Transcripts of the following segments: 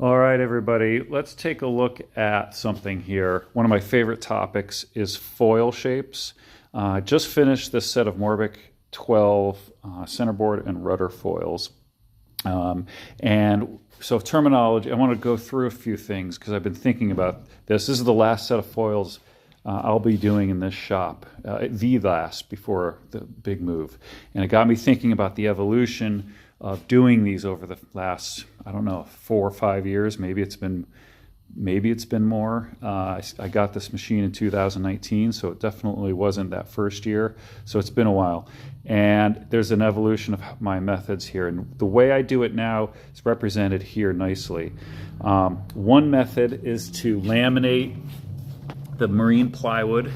All right, everybody, let's take a look at something here. One of my favorite topics is foil shapes. Just finished this set of Morbic 12 centerboard and rudder foils. And so terminology, I want to go through a few things because I've been thinking about this. This is the last set of foils I'll be doing in this shop, the last before the big move. And it got me thinking about the evolution of doing these over the last, I don't know, 4 or 5 years. Maybe it's been more. I got this machine in 2019, so it definitely wasn't that first year. So it's been a while. And there's an evolution of my methods here. And the way I do it now is represented here nicely. One method is to laminate the marine plywood.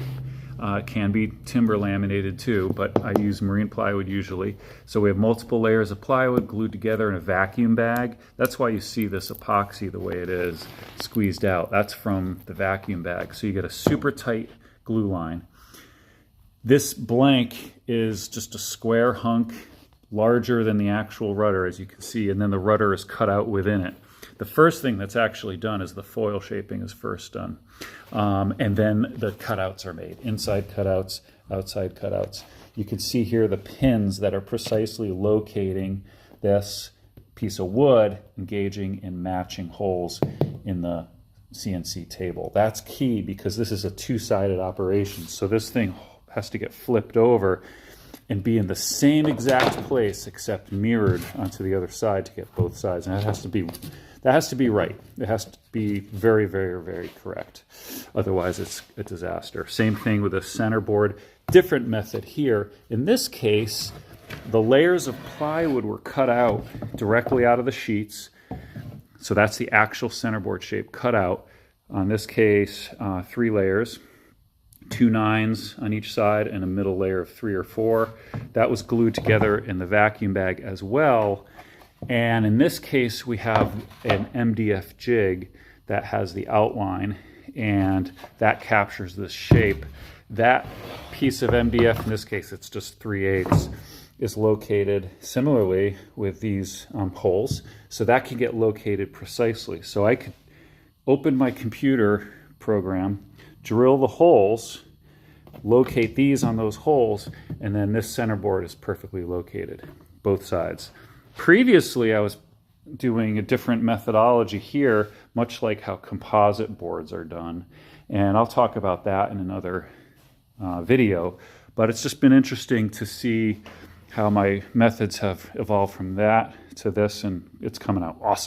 It can be timber laminated too, but I use marine plywood usually. So we have multiple layers of plywood glued together in a vacuum bag. That's why you see this epoxy the way it is, squeezed out. That's from the vacuum bag. So you get a super tight glue line. This blank is just a square hunk, larger than the actual rudder, as you can see, and then the rudder is cut out within it. The first thing that's actually done is the foil shaping is first done. And then the cutouts are made, inside cutouts, outside cutouts. You can see here the pins that are precisely locating this piece of wood, engaging in matching holes in the CNC table. That's key because this is a two-sided operation. So this thing has to get flipped over and be in the same exact place except mirrored onto the other side to get both sides. And that has to be right. It has to be very, very, very correct. Otherwise, it's a disaster. Same thing with a centerboard. Different method here. In this case, the layers of plywood were cut out directly out of the sheets. So that's the actual centerboard shape cut out. On this case, 3 layers. 2 9s on each side and a middle layer of 3 or 4. That was glued together in the vacuum bag as well. And in this case, we have an MDF jig that has the outline, and that captures this shape. That piece of MDF, in this case, it's just 3/8, is located similarly with these holes. So that can get located precisely. So I could open my computer program, drill the holes, locate these on those holes, and then this centerboard is perfectly located, both sides. Previously, I was doing a different methodology here, much like how composite boards are done. And I'll talk about that in another video. But it's just been interesting to see how my methods have evolved from that to this, and it's coming out awesome.